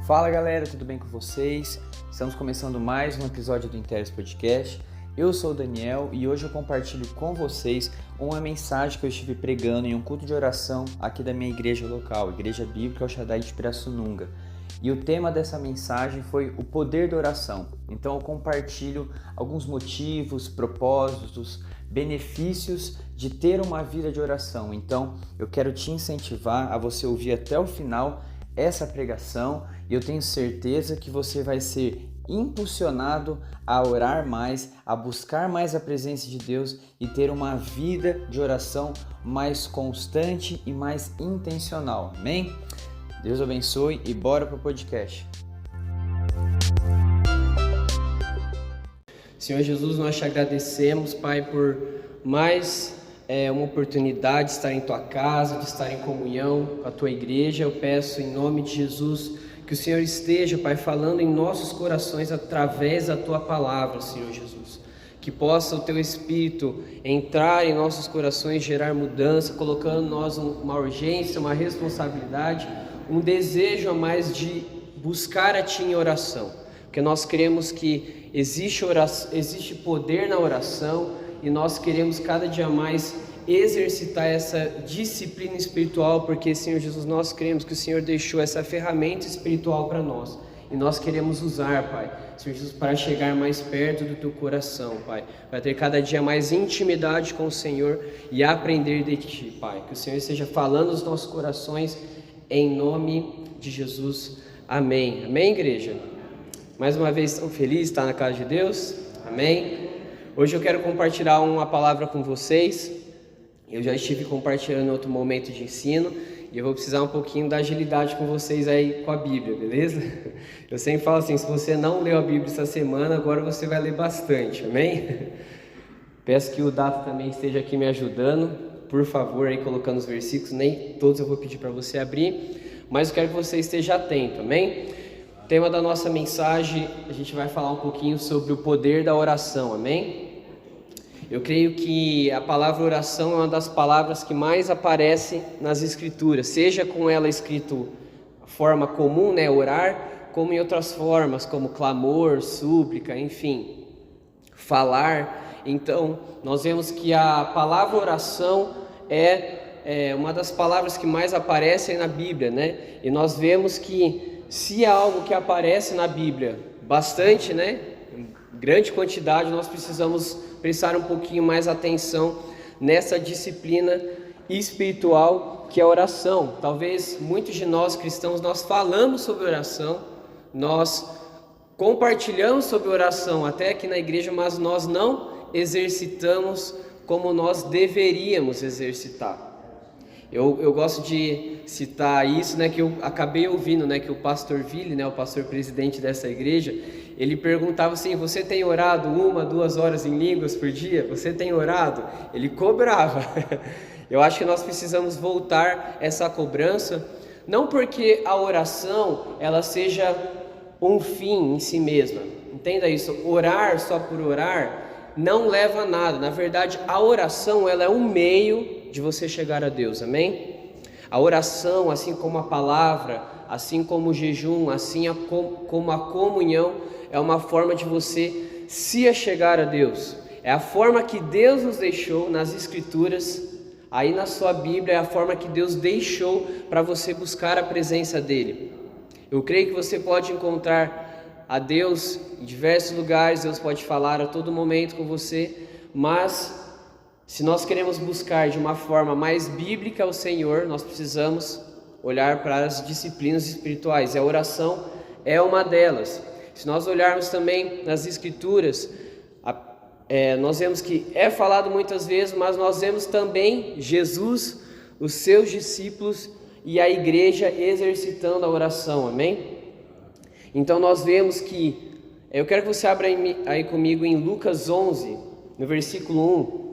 Fala galera, tudo bem com vocês? Estamos começando mais um episódio do Interes Podcast. Eu sou o Daniel e hoje eu compartilho com vocês uma mensagem que eu estive pregando em um culto de oração aqui da minha igreja local, Igreja Bíblica El Shaddai de Pirassununga. E o tema dessa mensagem foi o poder da oração. Então eu compartilho alguns motivos, propósitos, benefícios de ter uma vida de oração. Então eu quero te incentivar a você ouvir até o final essa pregação e eu tenho certeza que você vai ser impulsionado a orar mais, a buscar mais a presença de Deus e ter uma vida de oração mais constante e mais intencional. Amém? Deus abençoe e bora para o podcast. Senhor Jesus, nós te agradecemos, Pai, por mais uma oportunidade de estar em Tua casa, de estar em comunhão com a Tua igreja. Eu peço em nome de Jesus que o Senhor esteja, Pai, falando em nossos corações através da Tua palavra, Senhor Jesus. Que possa o Teu Espírito entrar em nossos corações, gerar mudança, colocando em nós uma urgência, uma responsabilidade, um desejo a mais de buscar a Ti em oração. Porque nós cremos que existe poder na oração e nós queremos cada dia mais exercitar essa disciplina espiritual, porque, Senhor Jesus, nós cremos que o Senhor deixou essa ferramenta espiritual para nós e nós queremos usar, Pai, Senhor Jesus, para chegar mais perto do Teu coração, Pai, para ter cada dia mais intimidade com o Senhor e aprender de Ti, Pai, que o Senhor esteja falando nos nossos corações, em nome de Jesus, amém. Amém, igreja? Mais uma vez, estou feliz de estar na casa de Deus, amém? Hoje eu quero compartilhar uma palavra com vocês. Eu já estive compartilhando em outro momento de ensino e eu vou precisar um pouquinho da agilidade com vocês aí com a Bíblia, beleza? Eu sempre falo assim, se você não leu a Bíblia essa semana, agora você vai ler bastante, amém? Peço que o Data também esteja aqui me ajudando, por favor, aí colocando os versículos, nem todos eu vou pedir para você abrir, mas eu quero que você esteja atento, amém? O tema da nossa mensagem, a gente vai falar um pouquinho sobre o poder da oração, amém? Eu creio que a palavra oração é uma das palavras que mais aparece nas escrituras, seja com ela escrito de forma comum, né, orar, como em outras formas, como clamor, súplica, enfim, falar. Então, nós vemos que a palavra oração é uma das palavras que mais aparecem na Bíblia, né? E nós vemos que se há algo que aparece na Bíblia bastante, né, em grande quantidade, nós precisamos prestar um pouquinho mais atenção nessa disciplina espiritual que é a oração. Talvez muitos de nós cristãos, nós falamos sobre oração, nós compartilhamos sobre oração até aqui na igreja, mas nós não exercitamos como nós deveríamos exercitar. Eu gosto de citar isso, né, que eu acabei ouvindo, né, que o pastor Ville, né, o pastor presidente dessa igreja, ele perguntava assim: você tem orado 1, 2 horas em línguas por dia? Você tem orado? Ele cobrava. Eu acho que nós precisamos voltar essa cobrança, não porque a oração ela seja um fim em si mesma. Entenda isso, orar só por orar não leva a nada. Na verdade, a oração ela é um meio de você chegar a Deus, amém? A oração, assim como a palavra, assim como o jejum, assim como a comunhão, é uma forma de você se achegar a Deus. É a forma que Deus nos deixou nas Escrituras, aí na sua Bíblia, é a forma que Deus deixou para você buscar a presença dEle. Eu creio que você pode encontrar a Deus em diversos lugares, Deus pode falar a todo momento com você, mas se nós queremos buscar de uma forma mais bíblica o Senhor, nós precisamos olhar para as disciplinas espirituais, e a oração é uma delas. Se nós olharmos também nas Escrituras, nós vemos que é falado muitas vezes, mas nós vemos também Jesus, os seus discípulos e a igreja exercitando a oração, amém? Então nós vemos que, eu quero que você abra aí comigo em Lucas 11, no versículo 1.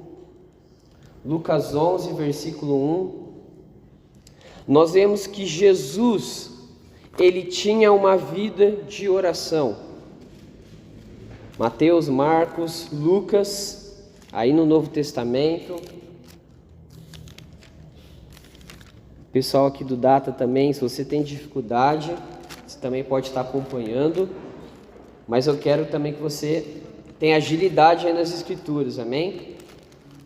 Lucas 11, versículo 1, nós vemos que Jesus, ele tinha uma vida de oração. Mateus, Marcos, Lucas, aí no Novo Testamento. Pessoal aqui do Data também, se você tem dificuldade, também pode estar acompanhando, mas eu quero também que você tenha agilidade aí nas escrituras, amém?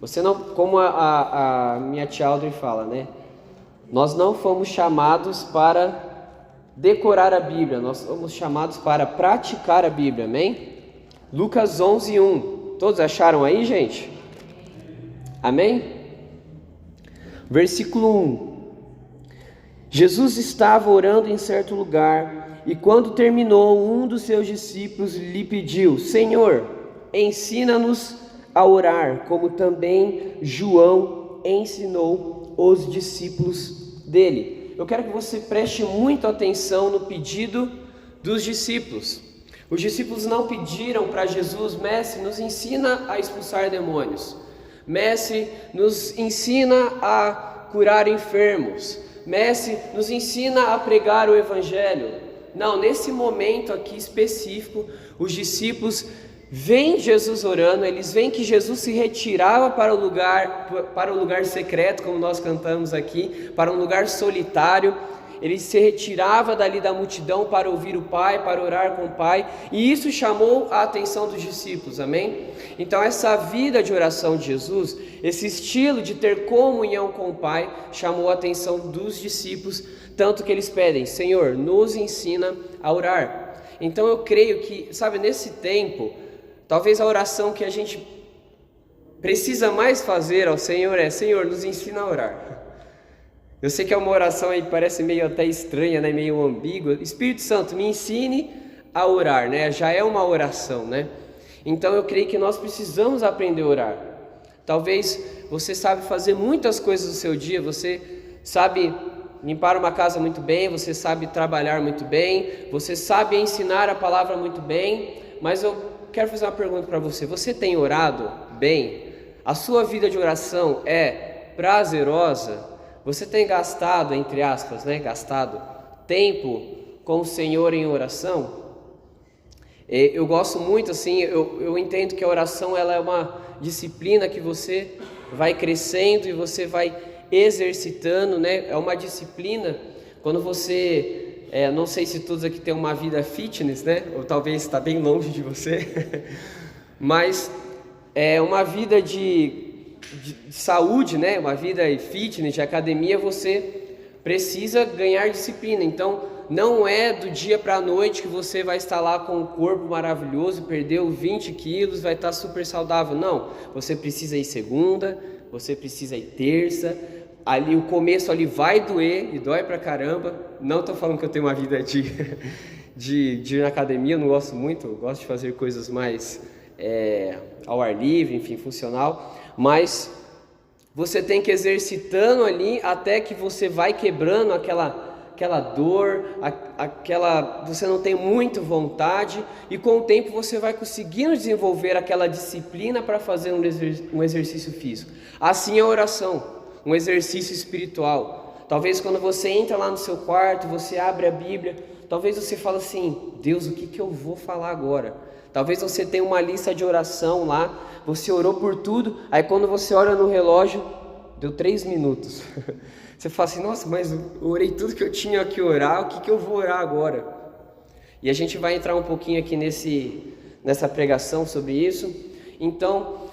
Você não, como a minha tia Audrey fala, né? Nós não fomos chamados para decorar a Bíblia, nós fomos chamados para praticar a Bíblia, amém? Lucas 11:1, todos acharam aí, gente? Amém? Versículo 1. Jesus estava orando em certo lugar, e quando terminou, um dos seus discípulos lhe pediu: Senhor, ensina-nos a orar, como também João ensinou os discípulos dele. Eu quero que você preste muita atenção no pedido dos discípulos. Os discípulos não pediram para Jesus: Mestre, nos ensina a expulsar demônios. Mestre, nos ensina a curar enfermos. Mestre, nos ensina a pregar o Evangelho. Não, nesse momento aqui específico, os discípulos veem Jesus orando, eles veem que Jesus se retirava para o lugar secreto, como nós cantamos aqui, para um lugar solitário. Ele se retirava dali da multidão para ouvir o Pai, para orar com o Pai, e isso chamou a atenção dos discípulos, amém? Então essa vida de oração de Jesus, esse estilo de ter comunhão com o Pai, chamou a atenção dos discípulos, tanto que eles pedem: Senhor, nos ensina a orar. Então eu creio que, sabe, nesse tempo, talvez a oração que a gente precisa mais fazer ao Senhor é: Senhor, nos ensina a orar. Eu sei que é uma oração aí que parece meio até estranha, né? Meio ambígua. Espírito Santo, me ensine a orar, né? Já é uma oração, né? Então eu creio que nós precisamos aprender a orar. Talvez você sabe fazer muitas coisas no seu dia, você sabe limpar uma casa muito bem, você sabe trabalhar muito bem, você sabe ensinar a palavra muito bem, mas eu quero fazer uma pergunta para você: você tem orado bem? A sua vida de oração é prazerosa? Você tem gastado, entre aspas, né, gastado tempo com o Senhor em oração? Eu gosto muito, assim, eu entendo que a oração ela é uma disciplina que você vai crescendo e você vai exercitando, né? É uma disciplina quando você, não sei se todos aqui têm uma vida fitness, né? Ou talvez está bem longe de você, mas é uma vida de saúde, né? Uma vida fitness, de academia, você precisa ganhar disciplina. Então não é do dia para a noite que você vai estar lá com um corpo maravilhoso, perdeu 20 quilos, vai estar super saudável. Não, você precisa ir segunda, você precisa ir terça. Ali o começo ali vai doer, e dói pra caramba. Não estou falando que eu tenho uma vida de ir na academia, eu não gosto muito, eu gosto de fazer coisas mais ao ar livre, enfim, funcional. Mas você tem que ir exercitando ali até que você vai quebrando aquela dor, você não tem muita vontade, e com o tempo você vai conseguindo desenvolver aquela disciplina para fazer um exercício físico. Assim é a oração, um exercício espiritual. Talvez quando você entra lá no seu quarto, você abre a Bíblia, talvez você fale assim: Deus, o que eu vou falar agora? Talvez você tenha uma lista de oração lá, você orou por tudo, aí quando você olha no relógio, deu 3 minutos. Você fala assim: nossa, mas eu orei tudo que eu tinha que orar, o que eu vou orar agora? E a gente vai entrar um pouquinho aqui nessa pregação sobre isso. Então,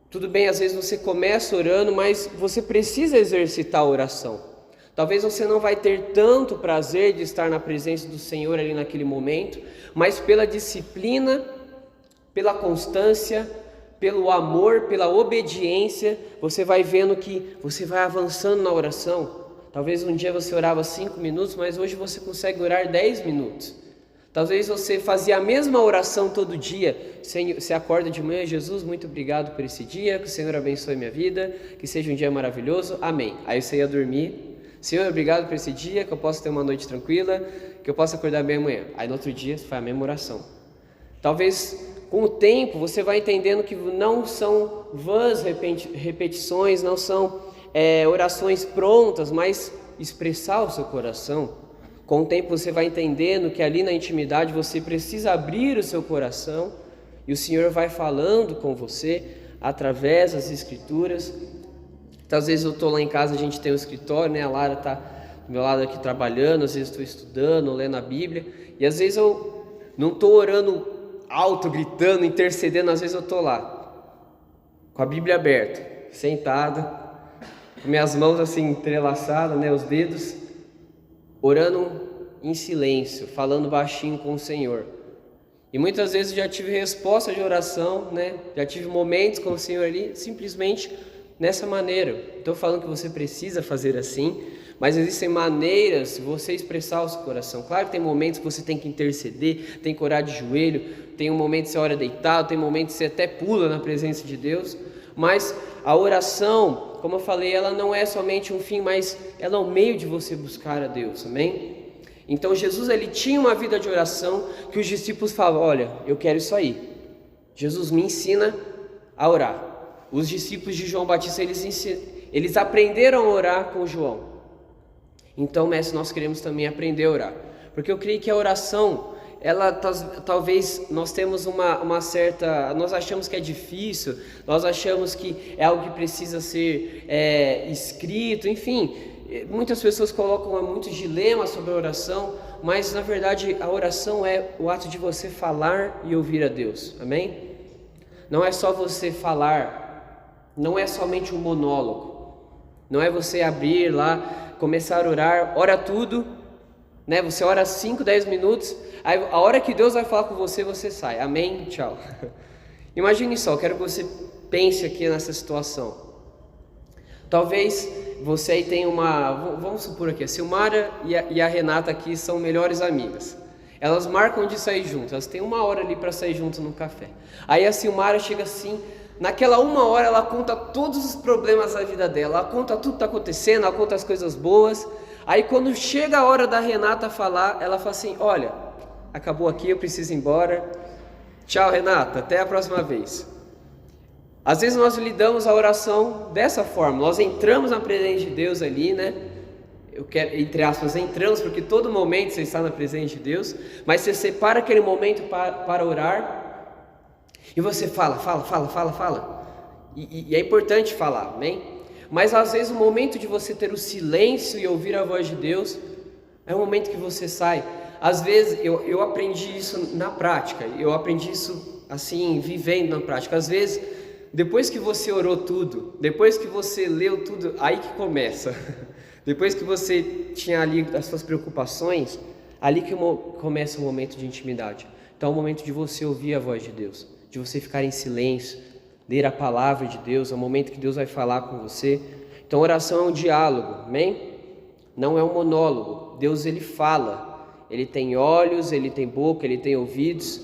tudo bem, às vezes você começa orando, mas você precisa exercitar a oração. Talvez você não vai ter tanto prazer de estar na presença do Senhor ali naquele momento, mas pela disciplina, pela constância, pelo amor, pela obediência, você vai vendo que você vai avançando na oração. Talvez um dia você orava 5 minutos, mas hoje você consegue orar 10 minutos. Talvez você fazia a mesma oração todo dia. Você acorda de manhã: Jesus, muito obrigado por esse dia, que o Senhor abençoe minha vida, que seja um dia maravilhoso, amém. Aí você ia dormir: Senhor, obrigado por esse dia, que eu possa ter uma noite tranquila, que eu possa acordar bem amanhã. Aí no outro dia você faz a mesma oração. Talvez com o tempo você vai entendendo que não são vãs repetições, não são orações prontas, mas expressar o seu coração. Com o tempo você vai entendendo que ali na intimidade você precisa abrir o seu coração, e o Senhor vai falando com você através das Escrituras. Então, às vezes eu estou lá em casa, a gente tem um escritório, né? A Lara está do meu lado aqui trabalhando, às vezes estou estudando, lendo a Bíblia, e às vezes eu não estou orando alto, gritando, intercedendo, às vezes eu estou lá, com a Bíblia aberta, sentado, com minhas mãos assim entrelaçadas, né, os dedos, orando em silêncio, falando baixinho com o Senhor. E muitas vezes já tive resposta de oração, né? Já tive momentos com o Senhor ali, simplesmente nessa maneira. Estou falando que você precisa fazer assim, mas existem maneiras de você expressar o seu coração. Claro que tem momentos que você tem que interceder, tem que orar de joelho, tem um momento que você ora deitado, tem momentos que você até pula na presença de Deus, mas a oração, como eu falei, ela não é somente um fim, mas ela é o meio de você buscar a Deus, amém? Então Jesus, ele tinha uma vida de oração que os discípulos falavam, olha, eu quero isso aí. Jesus me ensina a orar. Os discípulos de João Batista, eles aprenderam a orar com João. Então, mestre, nós queremos também aprender a orar. Porque eu creio que a oração, ela talvez nós temos uma certa... Nós achamos que é difícil, nós achamos que é algo que precisa ser escrito, enfim... Muitas pessoas colocam muitos dilemas sobre a oração, mas na verdade a oração é o ato de você falar e ouvir a Deus, amém? Não é só você falar, não é somente um monólogo, não é você abrir lá, começar a orar, ora tudo, né? Você ora 5, 10 minutos, aí a hora que Deus vai falar com você, você sai, amém? Tchau. Imagine só, quero que você pense aqui nessa situação. Talvez você aí tenha vamos supor aqui, a Silmara e a Renata aqui são melhores amigas. Elas marcam de sair juntas, elas têm 1 hora ali para sair juntas no café. Aí a Silmara chega assim, naquela 1 hora ela conta todos os problemas da vida dela, ela conta tudo que está acontecendo, ela conta as coisas boas. Aí quando chega a hora da Renata falar, ela fala assim, olha, acabou aqui, eu preciso ir embora. Tchau, Renata, até a próxima vez. Às vezes nós lidamos a oração dessa forma, nós entramos na presença de Deus ali, né? Eu quero, entre aspas, entramos, porque todo momento você está na presença de Deus, mas você separa aquele momento para orar, e você fala. E é importante falar, amém? Mas às vezes o momento de você ter o silêncio e ouvir a voz de Deus, é o momento que você sai. Às vezes, eu aprendi isso na prática, eu aprendi isso assim, vivendo na prática. Às vezes... Depois que você orou tudo, depois que você leu tudo, aí que começa. Depois que você tinha ali as suas preocupações, ali que começa o momento de intimidade. Então é o momento de você ouvir a voz de Deus, de você ficar em silêncio, ler a palavra de Deus, é o momento que Deus vai falar com você. Então oração é um diálogo, amém? Não é um monólogo. Deus, ele fala, ele tem olhos, ele tem boca, ele tem ouvidos.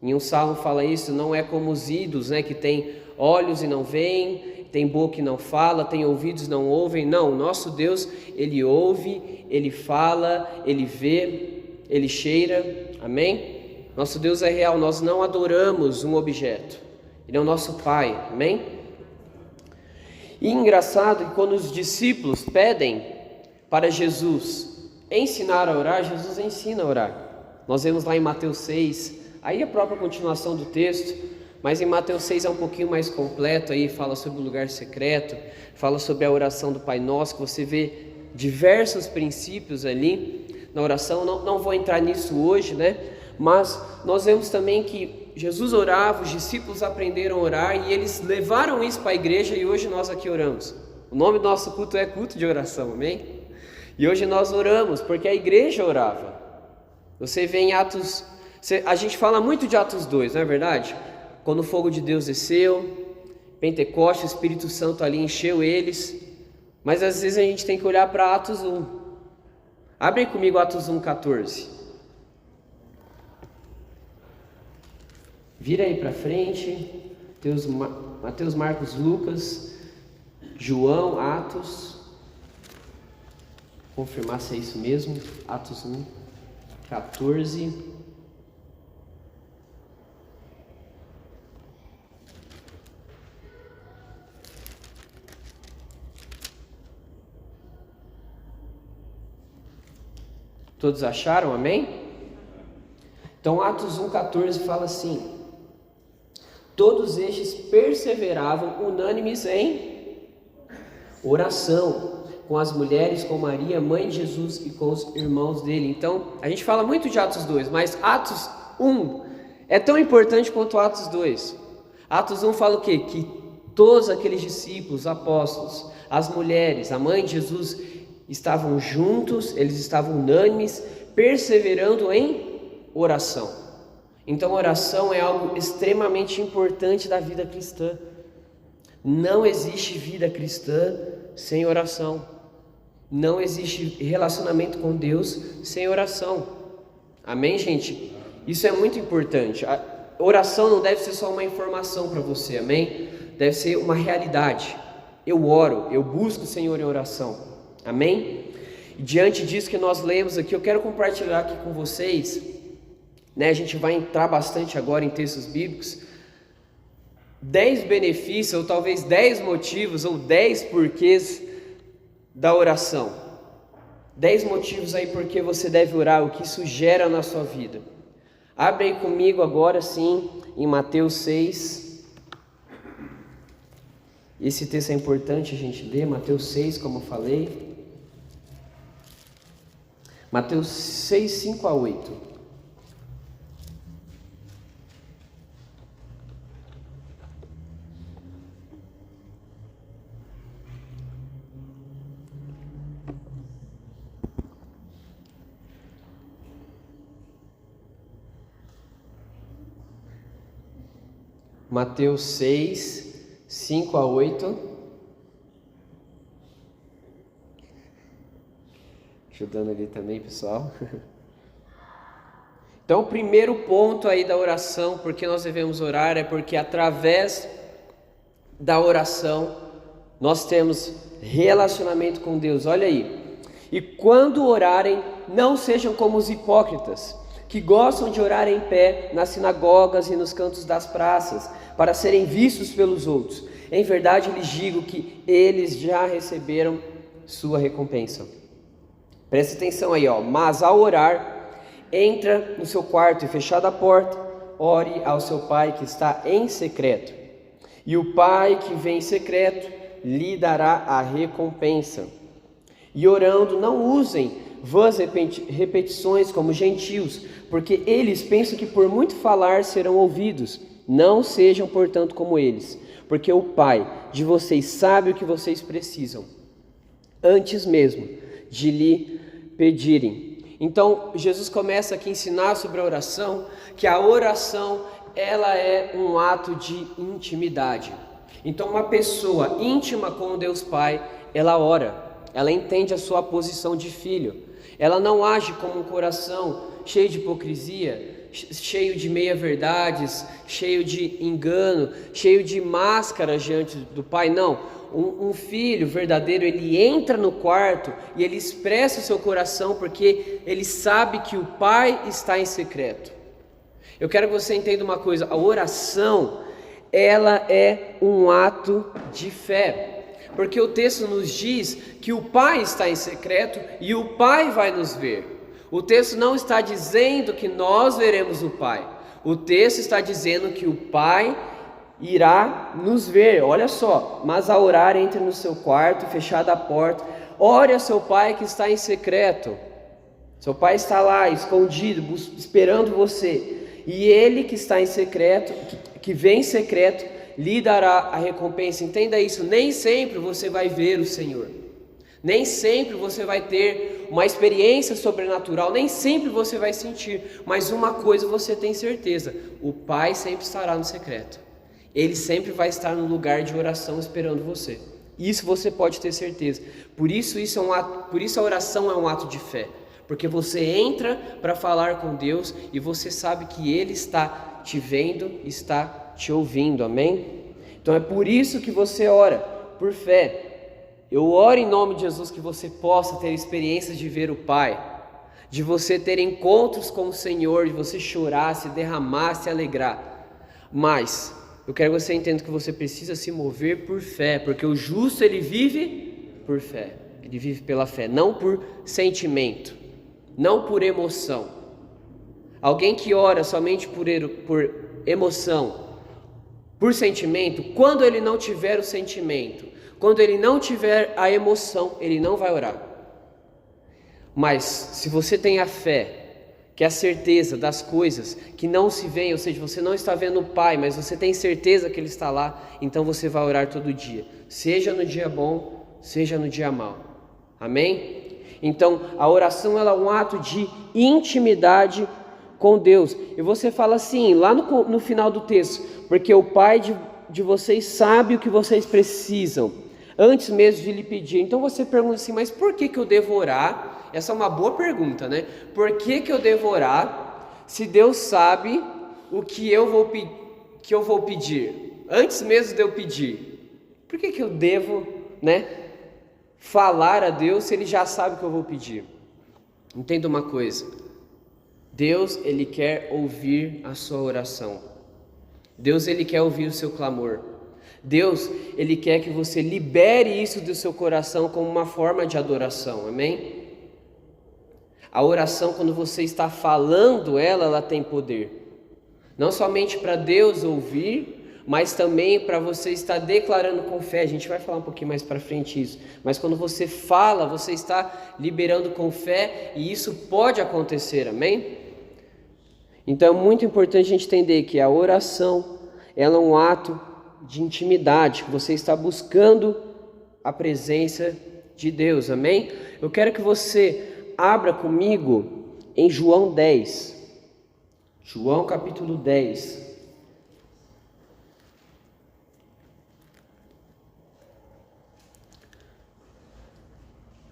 Em um salmo fala isso, não é como os ídolos, né, que tem olhos e não veem, tem boca e não fala, tem ouvidos e não ouvem. Não, nosso Deus, ele ouve, ele fala, ele vê, ele cheira, amém? Nosso Deus é real, nós não adoramos um objeto, ele é o nosso Pai, amém? E engraçado que quando os discípulos pedem para Jesus ensinar a orar, Jesus ensina a orar. Nós vemos lá em Mateus 6, aí a própria continuação do texto, mas em Mateus 6 é um pouquinho mais completo, aí fala sobre o lugar secreto, fala sobre a oração do Pai Nosso, que você vê diversos princípios ali na oração. Não vou entrar nisso hoje, né? Mas nós vemos também que Jesus orava, os discípulos aprenderam a orar e eles levaram isso para a igreja e hoje nós aqui oramos. O nome do nosso culto é culto de oração, amém? E hoje nós oramos porque a igreja orava. Você vê em Atos, a gente fala muito de Atos 2, não é verdade? Quando o fogo de Deus desceu, Pentecoste, o Espírito Santo ali encheu eles, mas às vezes a gente tem que olhar para Atos 1. Abre comigo Atos 1:14. Vira aí para frente, Mateus, Marcos, Lucas, João, Atos. Confirmar se é isso mesmo. Atos 1:14. Todos acharam? Amém? Então Atos 1:14 fala assim: todos estes perseveravam unânimes em oração, com as mulheres, com Maria, mãe de Jesus e com os irmãos dele. Então, a gente fala muito de Atos 2, mas Atos 1 é tão importante quanto Atos 2. Atos 1 fala o quê? Que todos aqueles discípulos, apóstolos, as mulheres, a mãe de Jesus, estavam juntos, eles estavam unânimes, perseverando em oração. Então, oração é algo extremamente importante da vida cristã. Não existe vida cristã sem oração. Não existe relacionamento com Deus sem oração. Amém, gente? Isso é muito importante. A oração não deve ser só uma informação para você, amém? Deve ser uma realidade. Eu oro, eu busco o Senhor em oração. Amém? E diante disso que nós lemos aqui, eu quero compartilhar aqui com vocês, né? A gente vai entrar bastante agora em textos bíblicos. 10 benefícios, ou talvez 10 motivos, ou 10 porquês da oração. 10 motivos aí porque você deve orar, o que isso gera na sua vida. Abre aí comigo agora sim, em Mateus 6. Esse texto é importante a gente ler, Mateus 6, como eu falei. Mateus 6, 5 a 8. Mateus 6, 5 a 8. Ajudando ali também, pessoal. Então, o primeiro ponto aí da oração, porque nós devemos orar, é porque através da oração nós temos relacionamento com Deus. Olha aí. E quando orarem, não sejam como os hipócritas, que gostam de orar em pé nas sinagogas e nos cantos das praças, para serem vistos pelos outros. Em verdade, lhes digo que eles já receberam sua recompensa. Preste atenção aí, ó. Mas ao orar, entra no seu quarto e fechada a porta, ore ao seu pai que está em secreto. E o pai que vem em secreto lhe dará a recompensa. E orando, não usem vãs repetições como gentios, porque eles pensam que por muito falar serão ouvidos. Não sejam, portanto, como eles, porque o Pai de vocês sabe o que vocês precisam, antes mesmo de lhe pedirem. Então, Jesus começa aqui a ensinar sobre a oração, que a oração, ela é um ato de intimidade. Então, uma pessoa íntima com Deus Pai, ela ora, ela entende a sua posição de filho. Ela não age como um coração cheio de hipocrisia, cheio de meia-verdades, cheio de engano, cheio de máscaras diante do Pai. Não, um filho verdadeiro, ele entra no quarto e ele expressa o seu coração porque ele sabe que o Pai está em secreto. Eu quero que você entenda uma coisa, a oração, ela é um ato de fé. Porque o texto nos diz que o Pai está em secreto e o Pai vai nos ver. O texto não está dizendo que nós veremos o Pai. O texto está dizendo que o Pai irá nos ver. Olha só, mas ao orar, entre no seu quarto, fechada a porta, ore a seu Pai que está em secreto. Seu Pai está lá, escondido, esperando você. E Ele que está em secreto, que vem em secreto, lhe dará a recompensa. Entenda isso, nem sempre você vai ver o Senhor. Nem sempre você vai ter uma experiência sobrenatural, nem sempre você vai sentir, mas uma coisa você tem certeza, o Pai sempre estará no secreto. Ele sempre vai estar no lugar de oração esperando você. Isso você pode ter certeza. Por isso a oração é um ato de fé, porque você entra para falar com Deus e você sabe que Ele está te vendo, está te ouvindo, amém? Então é por isso que você ora, por fé. Eu oro em nome de Jesus que você possa ter experiências de ver o Pai, de você ter encontros com o Senhor, de você chorar, se derramar, se alegrar. Mas eu quero que você entenda que você precisa se mover por fé, porque o justo ele vive por fé, ele vive pela fé, não por sentimento, não por emoção. Alguém que ora somente por emoção, por sentimento, quando ele não tiver o sentimento, Quando ele não tiver a emoção, ele não vai orar. Mas se você tem a fé, que é a certeza das coisas que não se veem, ou seja, você não está vendo o Pai, mas você tem certeza que Ele está lá, então você vai orar todo dia, seja no dia bom, seja no dia mau. Amém? Então, a oração ela é um ato de intimidade com Deus. E você fala assim, lá no final do texto, porque o Pai de vocês sabe o que vocês precisam, antes mesmo de lhe pedir. Então você pergunta assim, mas por que eu devo orar? Essa é uma boa pergunta, né? Por que eu devo orar se Deus sabe o que eu vou pedir? Antes mesmo de eu pedir. Por que eu devo, falar a Deus se Ele já sabe o que eu vou pedir? Entenda uma coisa. Deus, Ele quer ouvir a sua oração. Deus, Ele quer ouvir o seu clamor. Deus, Ele quer que você libere isso do seu coração como uma forma de adoração. Amém? A oração, quando você está falando ela tem poder. Não somente para Deus ouvir, mas também para você estar declarando com fé. A gente vai falar um pouquinho mais para frente isso. Mas quando você fala, você está liberando com fé e isso pode acontecer. Amém? Então é muito importante a gente entender que a oração, ela é um ato de intimidade, que você está buscando a presença de Deus. Amém? Eu quero que você abra comigo em João 10. João capítulo 10.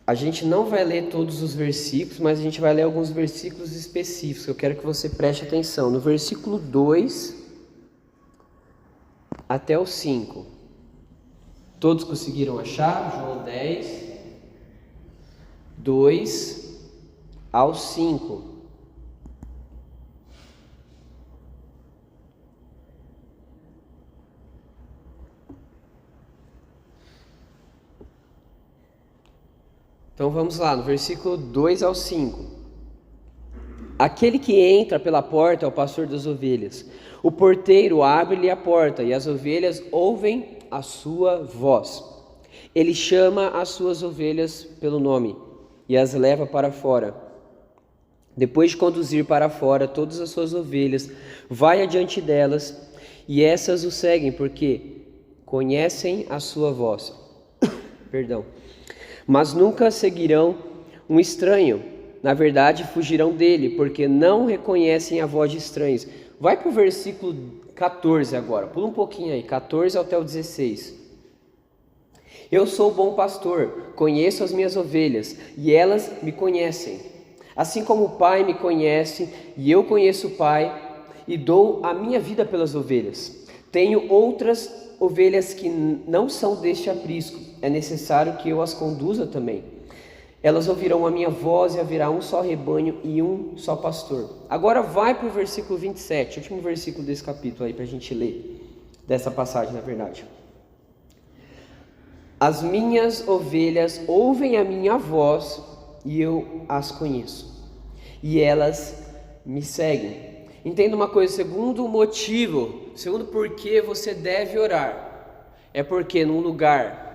A gente não vai ler todos os versículos, mas a gente vai ler alguns versículos específicos. Eu quero que você preste atenção. No versículo 2 até o 5. Todos conseguiram achar? João 10, 2 ao 5. Então vamos lá, no versículo 2 ao 5. Aquele que entra pela porta é o pastor das ovelhas. O porteiro abre-lhe a porta e as ovelhas ouvem a sua voz. Ele chama as suas ovelhas pelo nome e as leva para fora. Depois de conduzir para fora todas as suas ovelhas, vai adiante delas e essas o seguem porque conhecem a sua voz. Perdão. Mas nunca seguirão um estranho. Na verdade, fugirão dele, porque não reconhecem a voz de estranhos. Vai para o versículo 14 agora. Pula um pouquinho aí, 14 até o 16. Eu sou o bom pastor, conheço as minhas ovelhas, e elas me conhecem. Assim como o Pai me conhece, e eu conheço o Pai, e dou a minha vida pelas ovelhas. Tenho outras ovelhas que não são deste aprisco. É necessário que eu as conduza também. Elas ouvirão a minha voz e haverá um só rebanho e um só pastor. Agora vai para o versículo 27, último versículo desse capítulo aí para a gente ler, dessa passagem na verdade. As minhas ovelhas ouvem a minha voz e eu as conheço, e elas me seguem. Entenda uma coisa, segundo porquê você deve orar, é porque num lugar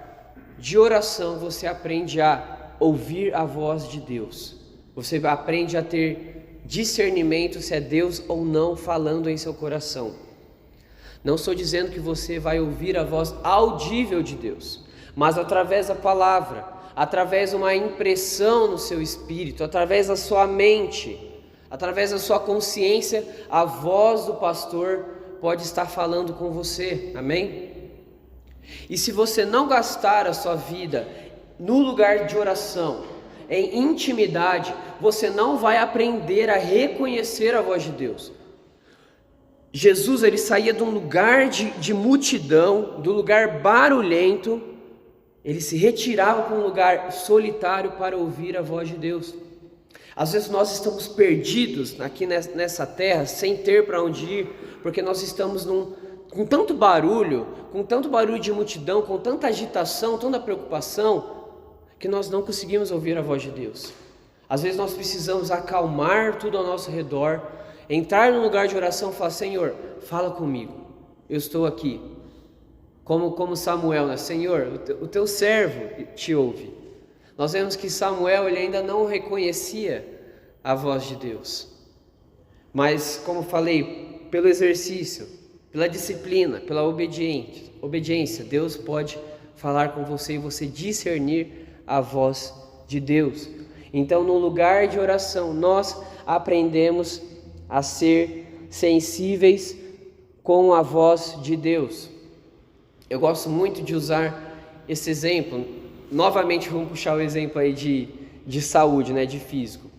de oração você aprende a ouvir a voz de Deus. Você aprende a ter discernimento se é Deus ou não falando em seu coração. Não estou dizendo que você vai ouvir a voz audível de Deus, mas através da palavra, através de uma impressão no seu espírito, através da sua mente, através da sua consciência, a voz do pastor pode estar falando com você. Amém? E se você não gastar a sua vida no lugar de oração, em intimidade, você não vai aprender a reconhecer a voz de Deus. Jesus, ele saía de um lugar de multidão, do lugar barulhento, ele se retirava para um lugar solitário para ouvir a voz de Deus. Às vezes nós estamos perdidos aqui nessa terra, sem ter para onde ir, porque nós estamos com tanto barulho de multidão, com tanta agitação, tanta preocupação, que nós não conseguimos ouvir a voz de Deus. Às vezes nós precisamos acalmar tudo ao nosso redor, entrar num lugar de oração e falar: Senhor, fala comigo, eu estou aqui. Como Samuel, né? Senhor, o teu servo te ouve. Nós vemos que Samuel ele ainda não reconhecia a voz de Deus. Mas, como falei, pelo exercício, pela disciplina, pela obediência, Deus pode falar com você e você discernir a voz de Deus. Então, no lugar de oração, nós aprendemos a ser sensíveis com a voz de Deus. Eu gosto muito de usar esse exemplo. Novamente, vamos puxar o exemplo aí de saúde, né, de físico.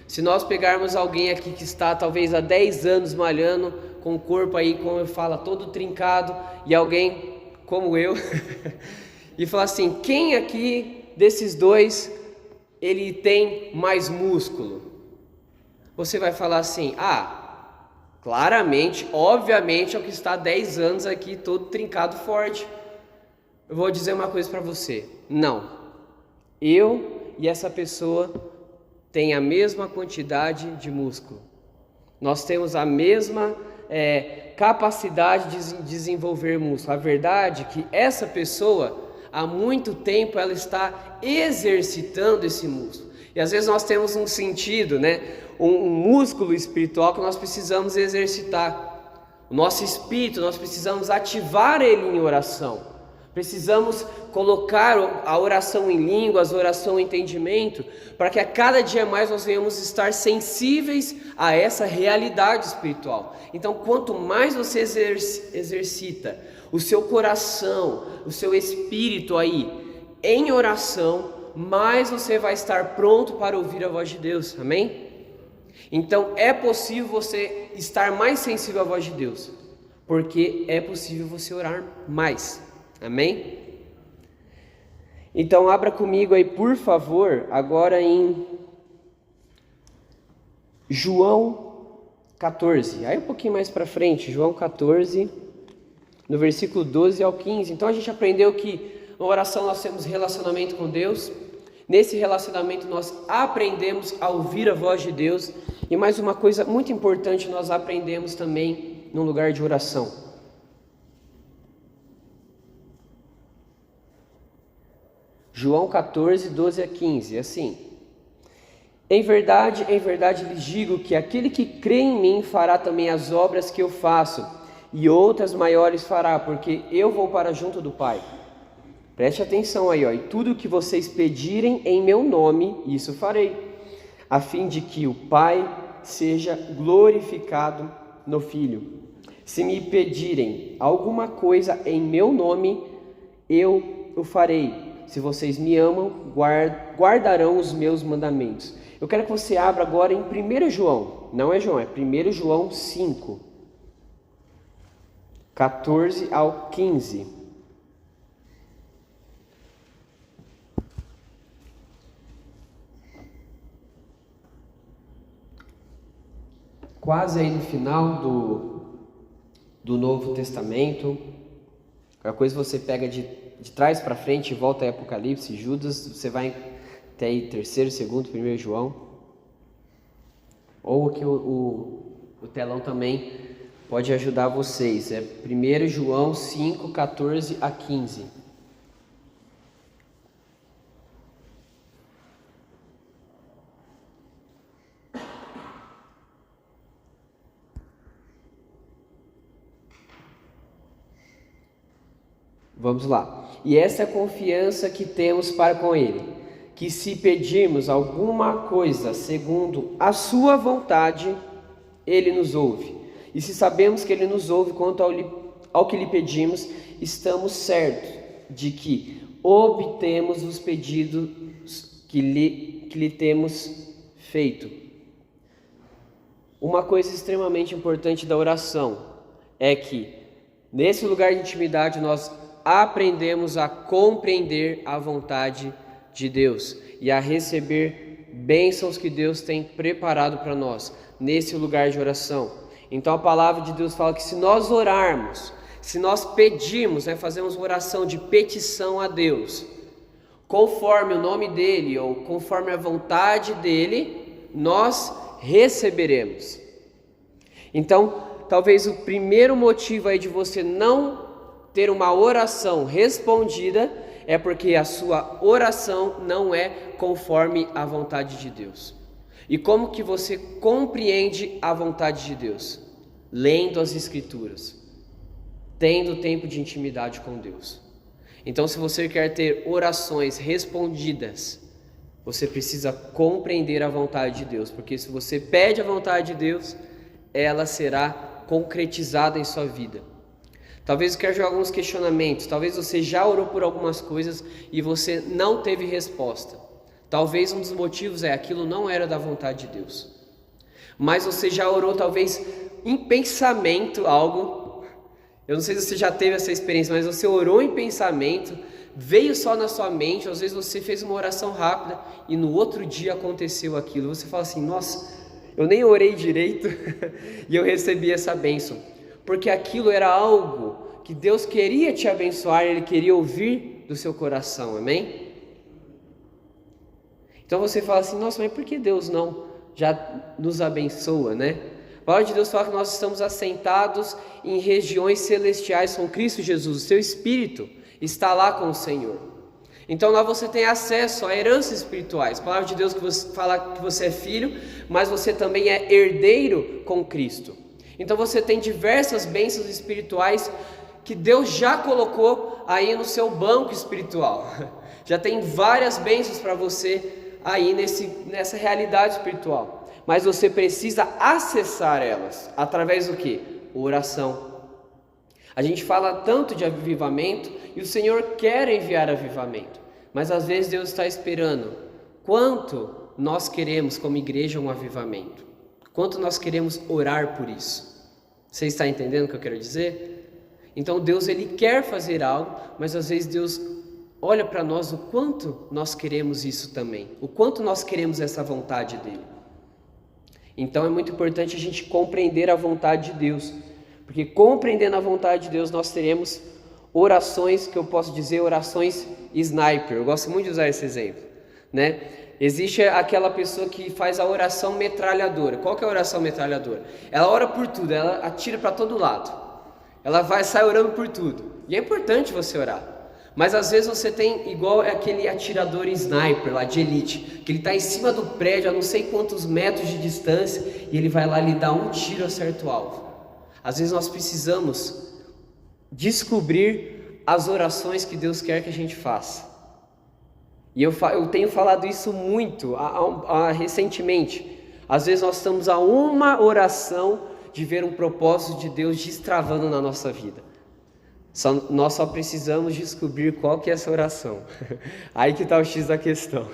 Se nós pegarmos alguém aqui que está talvez há 10 anos malhando, com o corpo aí, como eu falo, todo trincado, e alguém como eu, e falar assim, quem aqui desses dois, ele tem mais músculo? Você vai falar assim, claramente, obviamente é o que está há 10 anos aqui, todo trincado forte. Eu vou dizer uma coisa para você, não, eu e essa pessoa tem a mesma quantidade de músculo. Nós temos a mesma capacidade de desenvolver músculo. A verdade é que essa pessoa, há muito tempo, ela está exercitando esse músculo. E às vezes nós temos um sentido, né? Um músculo espiritual que nós precisamos exercitar. O nosso espírito, nós precisamos ativar ele em oração. Precisamos colocar a oração em línguas, a oração em entendimento, para que a cada dia mais nós venhamos estar sensíveis a essa realidade espiritual. Então, quanto mais você exercita o seu coração, o seu espírito aí em oração, mais você vai estar pronto para ouvir a voz de Deus, amém? Então, é possível você estar mais sensível à voz de Deus, porque é possível você orar mais. Amém? Então abra comigo aí, por favor, agora em João 14. Aí um pouquinho mais para frente, João 14, no versículo 12 ao 15. Então a gente aprendeu que na oração nós temos relacionamento com Deus. Nesse relacionamento nós aprendemos a ouvir a voz de Deus. E mais uma coisa muito importante, nós aprendemos também no lugar de oração. João 14, 12 a 15, assim: em verdade lhes digo que aquele que crê em mim fará também as obras que eu faço, e outras maiores fará, porque eu vou para junto do Pai. Preste atenção aí, e tudo o que vocês pedirem em meu nome, isso farei, a fim de que o Pai seja glorificado no Filho. Se me pedirem alguma coisa em meu nome, eu o farei. Se vocês me amam, guardarão os meus mandamentos. Eu quero que você abra agora em 1 João. Não é João, é 1 João 5. 14 ao 15. Quase aí no final do Novo Testamento. Qualquer coisa você pega de trás para frente e volta a Apocalipse, Judas, você vai até aí 3º, 2º, 1 João. Ou aqui o telão também pode ajudar vocês. É 1 João 5, 14 a 15. Vamos lá. E essa é a confiança que temos para com Ele, que se pedirmos alguma coisa segundo a sua vontade, Ele nos ouve. E se sabemos que Ele nos ouve quanto ao que lhe pedimos, estamos certos de que obtemos os pedidos que lhe temos feito. Uma coisa extremamente importante da oração é que, nesse lugar de intimidade, nós aprendemos a compreender a vontade de Deus e a receber bênçãos que Deus tem preparado para nós nesse lugar de oração. Então a palavra de Deus fala que se nós orarmos, se nós pedirmos, fazemos uma oração de petição a Deus, conforme o nome dele ou conforme a vontade dele, nós receberemos. Então, talvez o primeiro motivo aí de você não ter uma oração respondida, é porque a sua oração não é conforme a vontade de Deus. E como que você compreende a vontade de Deus? Lendo as Escrituras, tendo tempo de intimidade com Deus. Então, se você quer ter orações respondidas, você precisa compreender a vontade de Deus, porque se você pede a vontade de Deus, ela será concretizada em sua vida. Talvez eu quero jogar alguns questionamentos. Talvez você já orou por algumas coisas e você não teve resposta. Talvez um dos motivos é aquilo não era da vontade de Deus. Mas você já orou talvez em pensamento algo. Eu não sei se você já teve essa experiência, mas você orou em pensamento, veio só na sua mente. Às vezes você fez uma oração rápida e no outro dia aconteceu aquilo. Você fala assim, nossa, eu nem orei direito e eu recebi essa bênção. Porque aquilo era algo que Deus queria te abençoar, Ele queria ouvir do seu coração, amém? Então você fala assim, nossa, mas por que Deus não já nos abençoa, né? A palavra de Deus fala que nós estamos assentados em regiões celestiais com Cristo Jesus, o seu Espírito está lá com o Senhor. Então lá você tem acesso a heranças espirituais. A palavra de Deus que você fala que você é filho, mas você também é herdeiro com Cristo. Então você tem diversas bênçãos espirituais que Deus já colocou aí no seu banco espiritual. Já tem várias bênçãos para você aí nessa realidade espiritual. Mas você precisa acessar elas através do quê? Oração. A gente fala tanto de avivamento e o Senhor quer enviar avivamento. Mas às vezes Deus está esperando. Quanto nós queremos como igreja um avivamento? Quanto nós queremos orar por isso? Você está entendendo o que eu quero dizer? Então Deus, Ele quer fazer algo, mas às vezes Deus olha para nós o quanto nós queremos isso também. O quanto nós queremos essa vontade dEle. Então é muito importante a gente compreender a vontade de Deus. Porque compreendendo a vontade de Deus, nós teremos orações, que eu posso dizer, orações sniper. Eu gosto muito de usar esse exemplo, né? Existe aquela pessoa que faz a oração metralhadora. Qual que é a oração metralhadora? Ela ora por tudo, ela atira para todo lado. Ela sai orando por tudo. E é importante você orar. Mas às vezes você tem igual aquele atirador sniper lá de elite, que ele está em cima do prédio a não sei quantos metros de distância e ele vai lá e lhe dá um tiro a certo alvo. Às vezes nós precisamos descobrir as orações que Deus quer que a gente faça. E eu tenho falado isso muito recentemente. Às vezes nós estamos a uma oração de ver um propósito de Deus destravando na nossa vida. Nós só precisamos descobrir qual que é essa oração. Aí que está o X da questão.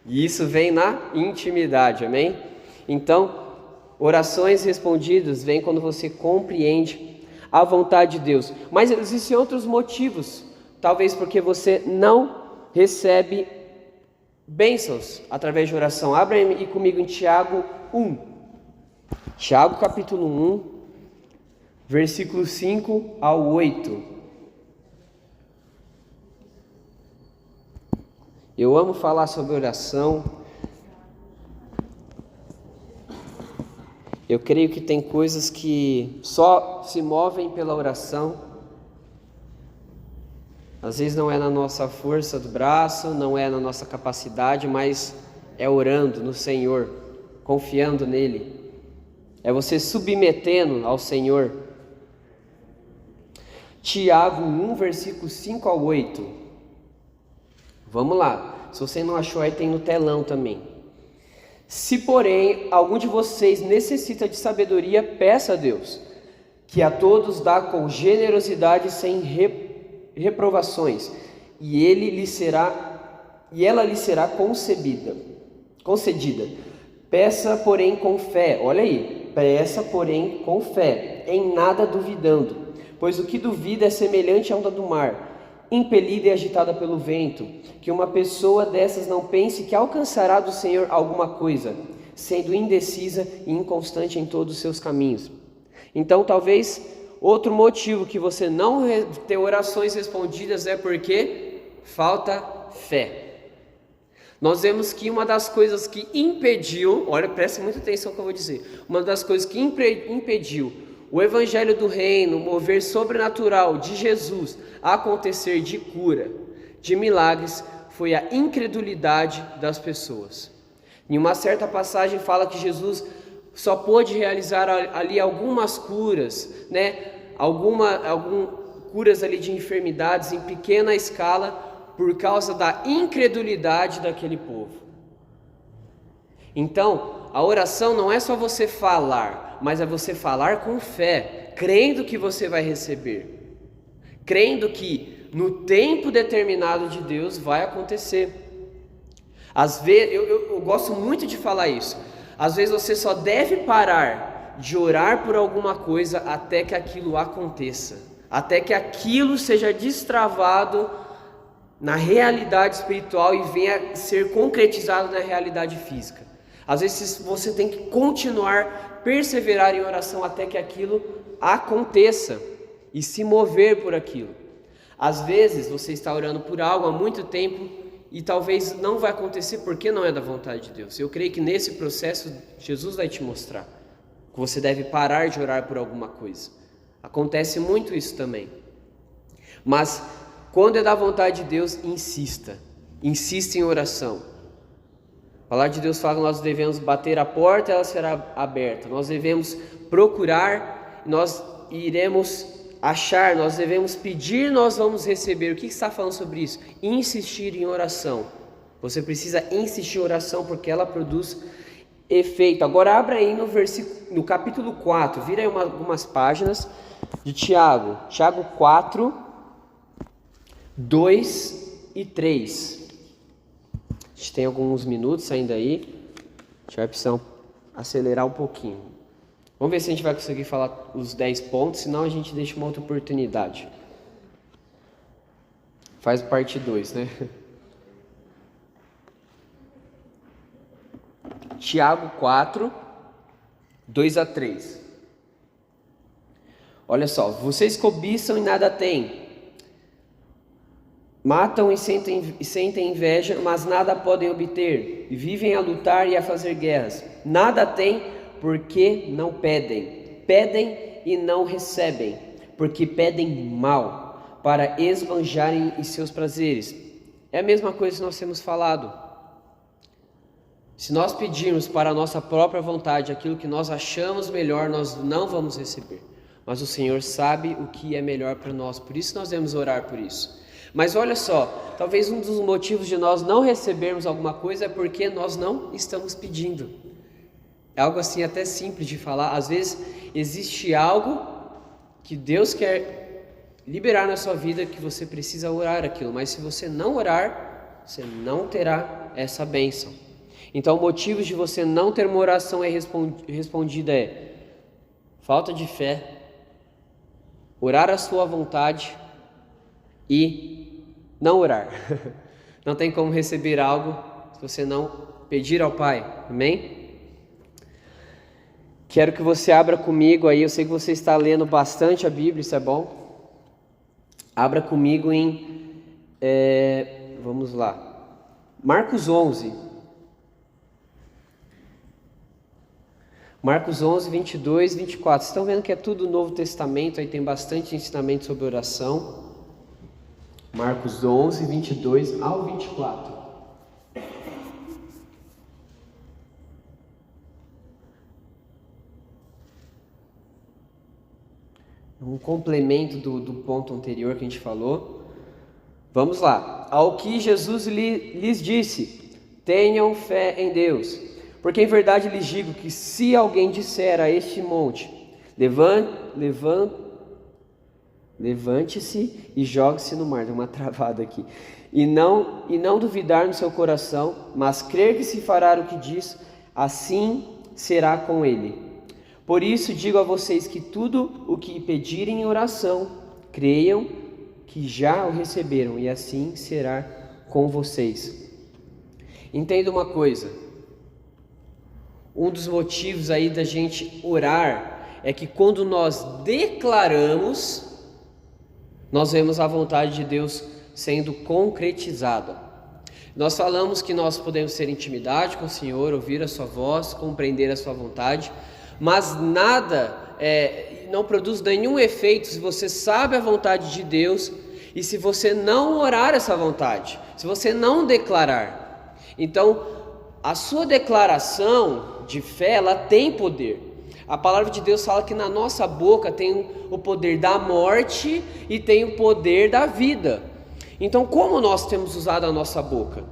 E isso vem na intimidade, amém? Então, orações respondidas vêm quando você compreende a vontade de Deus. Mas existem outros motivos. Talvez porque você não recebe bênçãos através de oração. Abra aí comigo em Tiago 1. Tiago capítulo 1, versículos 5 ao 8. Eu amo falar sobre oração. Eu creio que tem coisas que só se movem pela oração. Às vezes não é na nossa força do braço, não é na nossa capacidade, mas é orando no Senhor, confiando nele. É você submetendo ao Senhor. Tiago 1, versículos 5 ao 8. Vamos lá. Se você não achou, aí tem no telão também. Se, porém, algum de vocês necessita de sabedoria, peça a Deus, que a todos dá com generosidade sem reprovações, e ela lhe será concedida. Peça, porém, com fé. Olha aí. Peça, porém, com fé, em nada duvidando, pois o que duvida é semelhante à onda do mar, impelida e agitada pelo vento. Que uma pessoa dessas não pense que alcançará do Senhor alguma coisa, sendo indecisa e inconstante em todos os seus caminhos. Então, talvez outro motivo que você não tem orações respondidas é porque falta fé. Nós vemos que uma das coisas que impediu, olha, preste muita atenção no que eu vou dizer, uma das coisas que impediu o evangelho do reino, o mover sobrenatural de Jesus acontecer de cura, de milagres, foi a incredulidade das pessoas. Em uma certa passagem fala que Jesus só pôde realizar ali algumas curas, algumas curas ali de enfermidades em pequena escala por causa da incredulidade daquele povo. Então, a oração não é só você falar, mas é você falar com fé, crendo que você vai receber, crendo que no tempo determinado de Deus vai acontecer. Às vezes, eu gosto muito de falar isso, às vezes você só deve parar de orar por alguma coisa até que aquilo aconteça, até que aquilo seja destravado na realidade espiritual e venha ser concretizado na realidade física. Às vezes você tem que continuar, perseverar em oração até que aquilo aconteça e se mover por aquilo. Às vezes você está orando por algo há muito tempo e talvez não vai acontecer porque não é da vontade de Deus. Eu creio que nesse processo Jesus vai te mostrar que você deve parar de orar por alguma coisa. Acontece muito isso também. Mas quando é da vontade de Deus, insista em oração. A palavra de Deus fala que nós devemos bater a porta e ela será aberta. Nós devemos procurar, nós iremos achar, nós devemos pedir, nós vamos receber. O que está falando sobre isso? Insistir em oração. Você precisa insistir em oração porque ela produz efeito. Agora abra aí no capítulo 4, vira aí algumas páginas de Tiago. Tiago 4, 2 e 3. A gente tem alguns minutos ainda aí. A gente vai precisar acelerar um pouquinho. Vamos ver se a gente vai conseguir falar os 10 pontos, senão a gente deixa uma outra oportunidade. Faz parte 2, né? Tiago 4, 2 a 3. Olha só, vocês cobiçam e nada têm. Matam e sentem inveja, mas nada podem obter. E vivem a lutar e a fazer guerras. Nada têm porque não pedem. Pedem e não recebem, porque pedem mal, para esbanjarem em seus prazeres. É a mesma coisa que nós temos falado. Se nós pedirmos para a nossa própria vontade aquilo que nós achamos melhor, nós não vamos receber. Mas o Senhor sabe o que é melhor para nós, por isso nós devemos orar por isso. Mas olha só, talvez um dos motivos de nós não recebermos alguma coisa é porque nós não estamos pedindo. É algo assim até simples de falar. Às vezes existe algo que Deus quer liberar na sua vida que você precisa orar aquilo. Mas se você não orar, você não terá essa bênção. Então, motivos de você não ter uma oração respondida é falta de fé, orar a sua vontade e não orar. Não tem como receber algo se você não pedir ao Pai. Amém? Quero que você abra comigo aí. Eu sei que você está lendo bastante a Bíblia, isso é bom. Abra comigo em... vamos lá. Marcos 11. Marcos 11, 22, 24. Vocês estão vendo que é tudo Novo Testamento, aí tem bastante ensinamento sobre oração. Marcos 11, 22 ao 24. Um complemento do ponto anterior que a gente falou. Vamos lá. Ao que Jesus lhes disse: tenham fé em Deus. Porque em verdade lhes digo que se alguém disser a este monte: levante-se e jogue-se no mar. Deu uma travada aqui. E não duvidar no seu coração, mas crer que se fará o que diz, assim será com ele. Por isso digo a vocês que tudo o que pedirem em oração, creiam que já o receberam, e assim será com vocês. Entenda uma coisa. Um dos motivos aí da gente orar é que quando nós declaramos, nós vemos a vontade de Deus sendo concretizada. Nós falamos que nós podemos ter intimidade com o Senhor, ouvir a sua voz, compreender a sua vontade, mas nada não produz nenhum efeito se você sabe a vontade de Deus e se você não orar essa vontade, se você não declarar. Então, a sua declaração de fé, ela tem poder. A palavra de Deus fala que na nossa boca tem o poder da morte e tem o poder da vida. Então, como nós temos usado a nossa boca?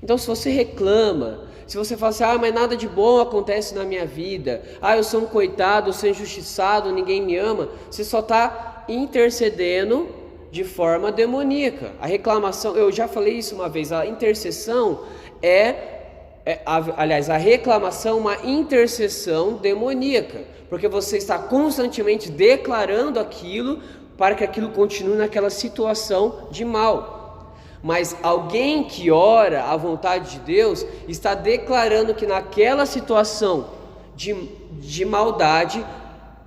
Então, se você reclama, se você fala assim, mas nada de bom acontece na minha vida, eu sou um coitado, eu sou injustiçado, ninguém me ama, você só está intercedendo de forma demoníaca. A reclamação, eu já falei isso uma vez, a intercessão a reclamação é uma intercessão demoníaca, porque você está constantemente declarando aquilo para que aquilo continue naquela situação de mal. Mas alguém que ora a vontade de Deus está declarando que naquela situação de maldade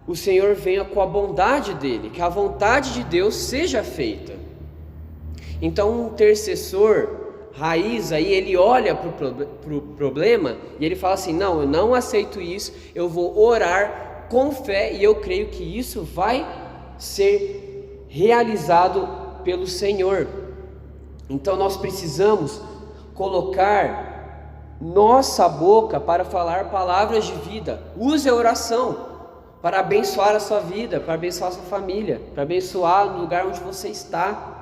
o Senhor venha com a bondade dele, que a vontade de Deus seja feita. Então um intercessor raiz aí, ele olha para o problema e ele fala assim, não, eu não aceito isso, eu vou orar com fé e eu creio que isso vai ser realizado pelo Senhor. Então nós precisamos colocar nossa boca para falar palavras de vida. Use a oração para abençoar a sua vida, para abençoar a sua família, para abençoar o lugar onde você está.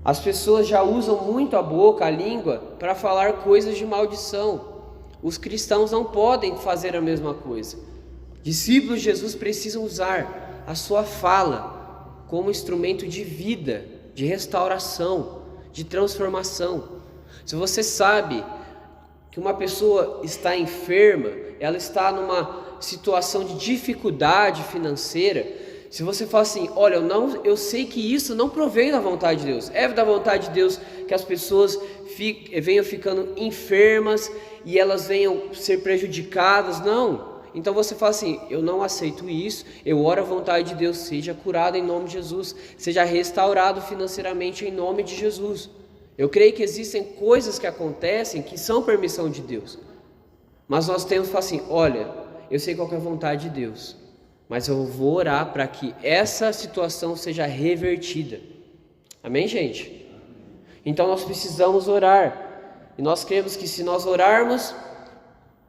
As pessoas já usam muito a boca, a língua, para falar coisas de maldição. Os cristãos não podem fazer a mesma coisa. Discípulos de Jesus precisam usar a sua fala como instrumento de vida, de restauração, de transformação. Se você sabe que uma pessoa está enferma, ela está numa situação de dificuldade financeira, se você fala assim, olha, eu sei que isso não provém da vontade de Deus, é da vontade de Deus que as pessoas venham ficando enfermas e elas venham ser prejudicadas, não. Então você fala assim, eu não aceito isso, eu oro a vontade de Deus, seja curado em nome de Jesus, seja restaurado financeiramente em nome de Jesus. Eu creio que existem coisas que acontecem que são permissão de Deus, mas nós temos que falar assim, olha, eu sei qual que é a vontade de Deus, mas eu vou orar para que essa situação seja revertida. Amém, gente? Então nós precisamos orar, e nós cremos que se nós orarmos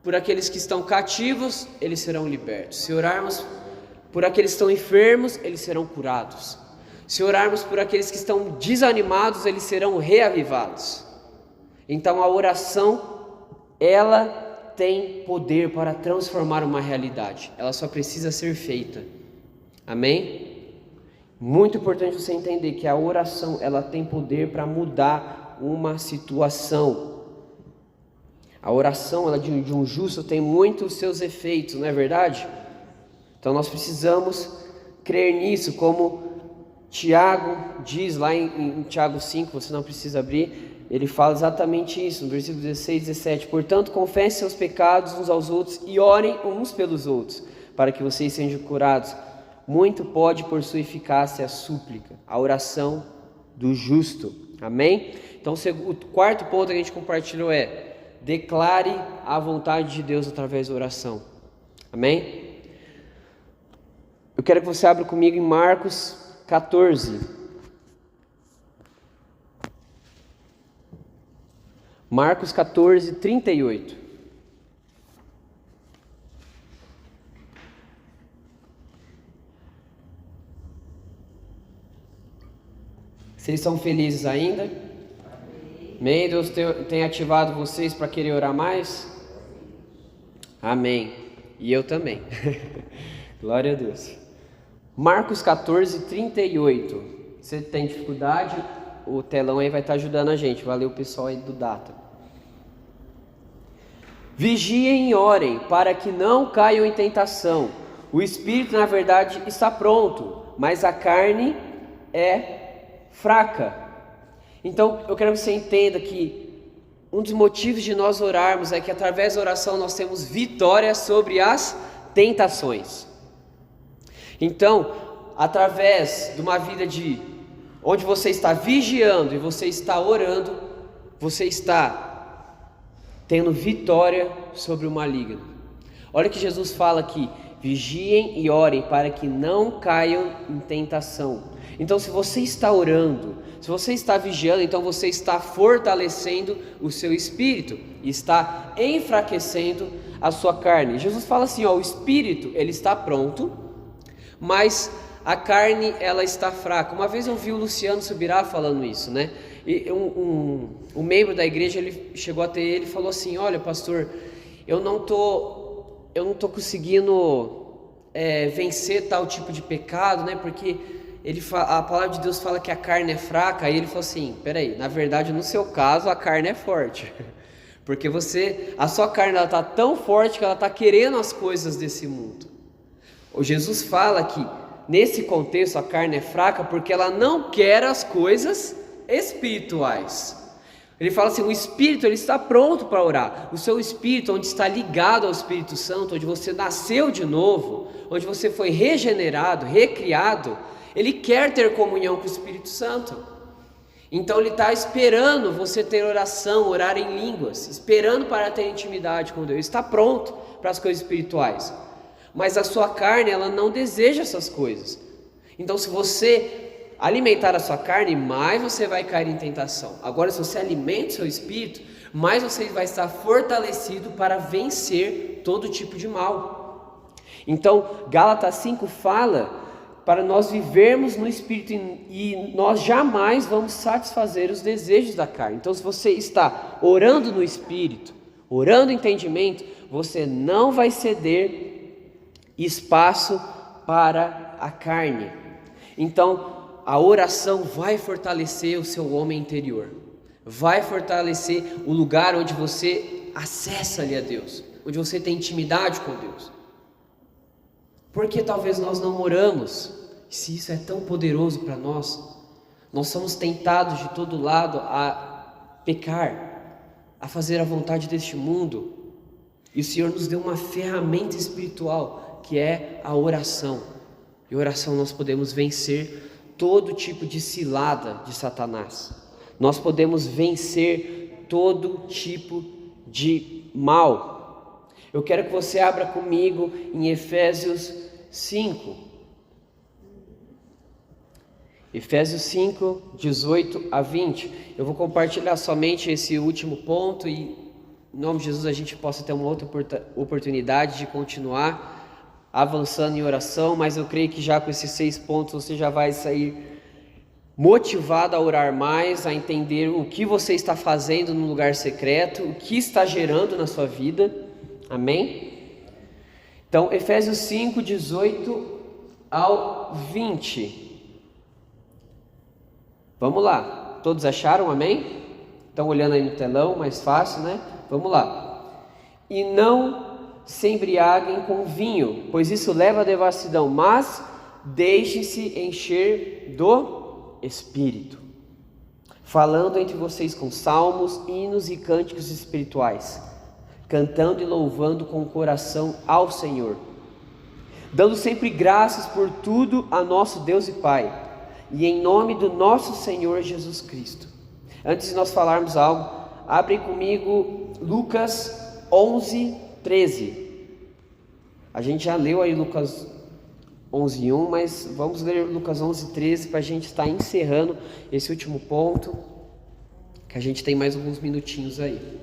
por aqueles que estão cativos, eles serão libertos. Se orarmos por aqueles que estão enfermos, eles serão curados. Se orarmos por aqueles que estão desanimados, eles serão reavivados. Então a oração, ela tem poder para transformar uma realidade. Ela só precisa ser feita. Amém? Muito importante você entender que a oração, ela tem poder para mudar uma situação. A oração, ela de um justo tem muitos seus efeitos, não é verdade? Então nós precisamos crer nisso, como Tiago diz lá em Tiago 5, você não precisa abrir, ele fala exatamente isso, no versículo 16 e 17. Portanto, confessem seus pecados uns aos outros e orem uns pelos outros, para que vocês sejam curados. Muito pode por sua eficácia a súplica, a oração do justo. Amém? Então o quarto ponto que a gente compartilhou declare a vontade de Deus através da oração. Amém? Eu quero que você abra comigo em Marcos 14. Marcos 14, 38. Vocês são felizes ainda? Amém? Deus tem ativado vocês para querer orar mais? Amém. E eu também. Glória a Deus. Marcos 14, 38. Você tem dificuldade? O telão aí vai estar ajudando a gente. Valeu, pessoal aí do Data. Vigiem e orem para que não caiam em tentação. O espírito, na verdade, está pronto, mas a carne é fraca. Então, eu quero que você entenda que um dos motivos de nós orarmos é que através da oração nós temos vitória sobre as tentações. Então, através de uma vida onde você está vigiando e você está orando, você está tendo vitória sobre o maligno. Olha que Jesus fala aqui, vigiem e orem para que não caiam em tentação. Então, se você está orando, se você está vigiando, então você está fortalecendo o seu espírito, está enfraquecendo a sua carne. Jesus fala assim, ó, o espírito ele está pronto, mas a carne ela está fraca. Uma vez eu vi o Luciano Subirá falando isso, né? E um membro da igreja, ele chegou até ele e falou assim, olha pastor, eu não tô conseguindo vencer tal tipo de pecado, né? Porque a palavra de Deus fala que a carne é fraca. Aí ele falou assim, peraí, na verdade no seu caso a carne é forte, porque a sua carne ela está tão forte que ela está querendo as coisas desse mundo. O Jesus fala que nesse contexto a carne é fraca porque ela não quer as coisas espirituais. Ele fala assim, o espírito ele está pronto para orar. O seu espírito, onde está ligado ao Espírito Santo, onde você nasceu de novo, onde você foi regenerado, recriado, ele quer ter comunhão com o Espírito Santo. Então ele está esperando você ter oração, orar em línguas, esperando para ter intimidade com Deus. Está pronto para as coisas espirituais. Mas a sua carne, ela não deseja essas coisas. Então se você alimentar a sua carne, mais você vai cair em tentação. Agora, se você alimenta o seu espírito, mais você vai estar fortalecido para vencer todo tipo de mal. Então, Gálatas 5 fala para nós vivermos no espírito e nós jamais vamos satisfazer os desejos da carne. Então, se você está orando no espírito, orando em entendimento, você não vai ceder espaço para a carne. Então, a oração vai fortalecer o seu homem interior, vai fortalecer o lugar onde você acessa ali a Deus, onde você tem intimidade com Deus. Porque talvez nós não oramos, se isso é tão poderoso para nós somos tentados de todo lado a pecar, a fazer a vontade deste mundo, e o Senhor nos deu uma ferramenta espiritual, que é a oração. E a oração nós podemos vencer todo tipo de cilada de Satanás. Nós podemos vencer todo tipo de mal. Eu quero que você abra comigo em Efésios 5. Efésios 5, 18 a 20. Eu vou compartilhar somente esse último ponto e, em nome de Jesus, a gente possa ter uma outra oportunidade de continuar avançando em oração, mas eu creio que já com esses 6 pontos você já vai sair motivado a orar mais, a entender o que você está fazendo no lugar secreto, o que está gerando na sua vida, amém? Então, Efésios 5, 18 ao 20, vamos lá, todos acharam, amém? Estão olhando aí no telão, mais fácil, né? Vamos lá. E não se embriaguem com vinho, pois isso leva à devassidão, mas deixem-se encher do Espírito, falando entre vocês com salmos, hinos e cânticos espirituais, cantando e louvando com o coração ao Senhor, dando sempre graças por tudo a nosso Deus e Pai, e em nome do nosso Senhor Jesus Cristo. Antes de nós falarmos algo, abrem comigo Lucas 11, 13. A gente já leu aí Lucas 11:1, mas vamos ler Lucas 11:13 para a gente estar encerrando esse último ponto, que a gente tem mais alguns minutinhos aí.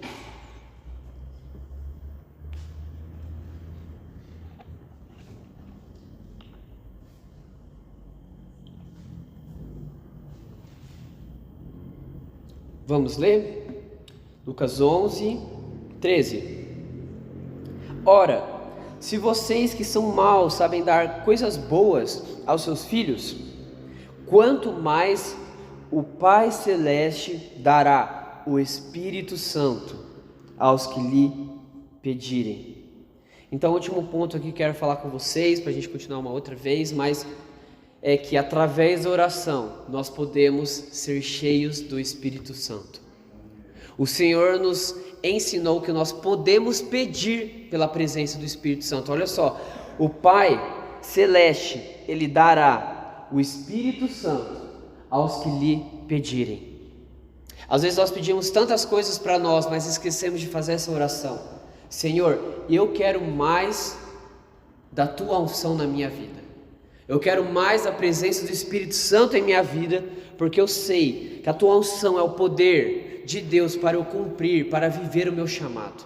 Vamos ler? Lucas 11:13. Ora, se vocês que são maus sabem dar coisas boas aos seus filhos, quanto mais o Pai Celeste dará o Espírito Santo aos que lhe pedirem. Então, o último ponto aqui que quero falar com vocês, para a gente continuar uma outra vez, mas é que através da oração nós podemos ser cheios do Espírito Santo. O Senhor nos ensinou que nós podemos pedir pela presença do Espírito Santo. Olha só, o Pai Celeste, Ele dará o Espírito Santo aos que lhe pedirem. Às vezes nós pedimos tantas coisas para nós, mas esquecemos de fazer essa oração. Senhor, eu quero mais da tua unção na minha vida. Eu quero mais a presença do Espírito Santo em minha vida, porque eu sei que a tua unção é o poder de Deus para eu cumprir, para viver o meu chamado,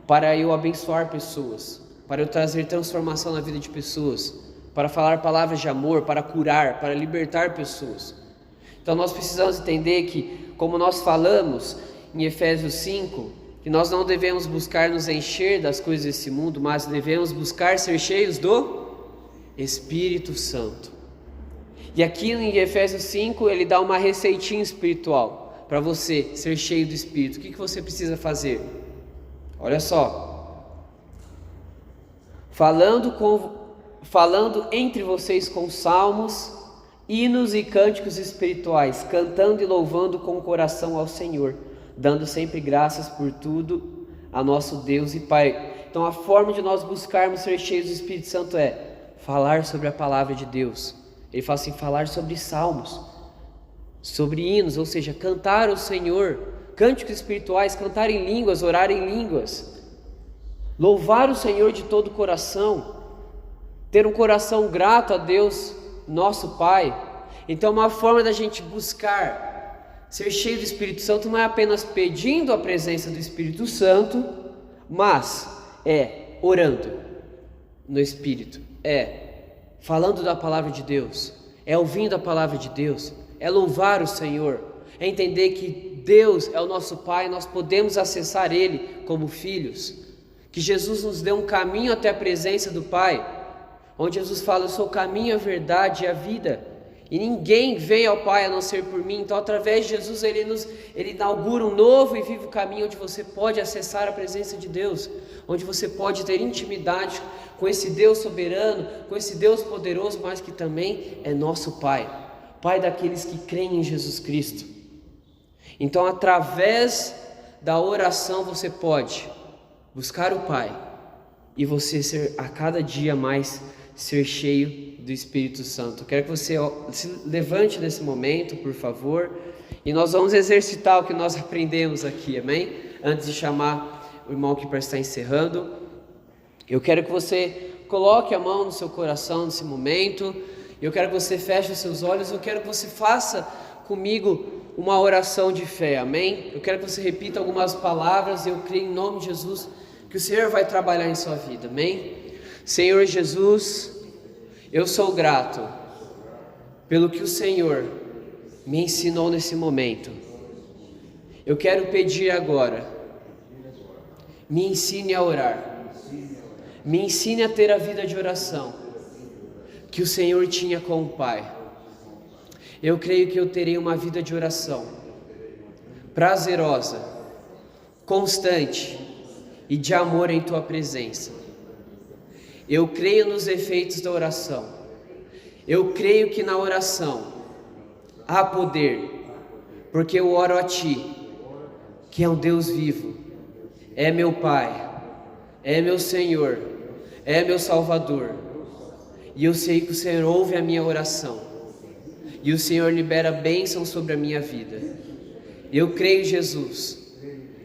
para eu abençoar pessoas, para eu trazer transformação na vida de pessoas, para falar palavras de amor, para curar, para libertar pessoas. Então nós precisamos entender que, como nós falamos em Efésios 5, que nós não devemos buscar nos encher das coisas desse mundo, mas devemos buscar ser cheios do Espírito Santo. E aqui em Efésios 5 ele dá uma receitinha espiritual para você ser cheio do Espírito. O que você precisa fazer? Olha só: falando entre vocês com salmos, hinos e cânticos espirituais, cantando e louvando com o coração ao Senhor, dando sempre graças por tudo a nosso Deus e Pai. Então a forma de nós buscarmos ser cheios do Espírito Santo é falar sobre a palavra de Deus. Ele fala assim, falar sobre salmos, sobre hinos, ou seja, cantar ao Senhor, cânticos espirituais, cantar em línguas, orar em línguas, louvar o Senhor de todo o coração, ter um coração grato a Deus, nosso Pai. Então uma forma da gente buscar ser cheio do Espírito Santo não é apenas pedindo a presença do Espírito Santo, mas é orando no Espírito, é falando da palavra de Deus, é ouvindo a palavra de Deus, é louvar o Senhor, é entender que Deus é o nosso Pai, nós podemos acessar Ele como filhos, que Jesus nos deu um caminho até a presença do Pai, onde Jesus fala, eu sou o caminho, a verdade e a vida, e ninguém vem ao Pai a não ser por mim. Então através de Jesus ele inaugura um novo e vivo caminho, onde você pode acessar a presença de Deus, onde você pode ter intimidade com esse Deus soberano, com esse Deus poderoso, mas que também é nosso Pai, Pai daqueles que creem em Jesus Cristo. Então através da oração você pode buscar o Pai e você ser a cada dia mais ser cheio do Espírito Santo. Quero que você se levante nesse momento, por favor, e nós vamos exercitar o que nós aprendemos aqui, amém? Antes de chamar o irmão aqui para estar encerrando, eu quero que você coloque a mão no seu coração nesse momento, eu quero que você feche os seus olhos, eu quero que você faça comigo uma oração de fé, amém? Eu quero que você repita algumas palavras e eu creio em nome de Jesus que o Senhor vai trabalhar em sua vida, amém? Senhor Jesus, eu sou grato pelo que o Senhor me ensinou nesse momento. Eu quero pedir agora, me ensine a orar, me ensine a ter a vida de oração que o Senhor tinha com o Pai. Eu creio que eu terei uma vida de oração prazerosa, constante e de amor em Tua presença. Eu creio nos efeitos da oração. Eu creio que na oração há poder, porque eu oro a Ti, que é um Deus vivo, é meu Pai, é meu Senhor, é meu Salvador. E eu sei que o Senhor ouve a minha oração, e o Senhor libera bênção sobre a minha vida. Eu creio, Jesus,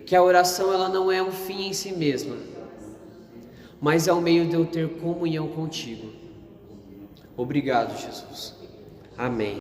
que a oração ela não é um fim em si mesma, mas é o meio de eu ter comunhão contigo. Obrigado, Jesus. Amém.